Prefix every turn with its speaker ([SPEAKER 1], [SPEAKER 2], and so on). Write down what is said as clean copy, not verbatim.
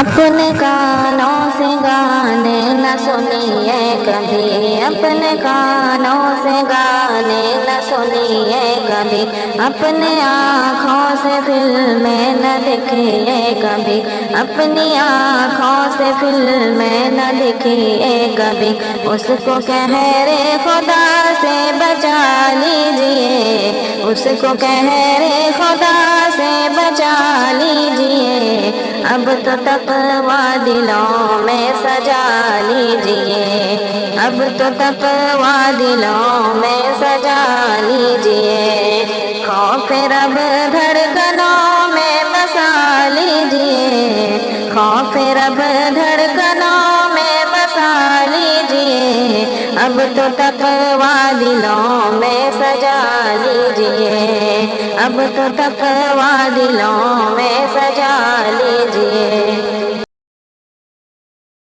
[SPEAKER 1] اپنے کانوں سے گانے نہ سنیے کبھی، اپنے کانوں سے گانے نہ سنیے کبھی، اپنی آنکھوں سے فلمیں نہ دیکھیے کبھی، اپنی آنکھوں سے فلمیں نہ دیکھیے کبھی، اس کو قہر خدا سے بچا لیجئے، اس کو قہر خدا سے بچا لیجئے، اب تو تقوی دلوں میں سجا لیجئے، اب تو تقوی دلوں میں سجا لیجئے، خوف رب دھڑکنوں میں بسا لیجئے، خوف رب دھڑکنوں میں بسا لیجئے، اب تو تقوی دلوں میں سجا لیجئے، اب تو تقوی دلوں میں سجا لیجئے۔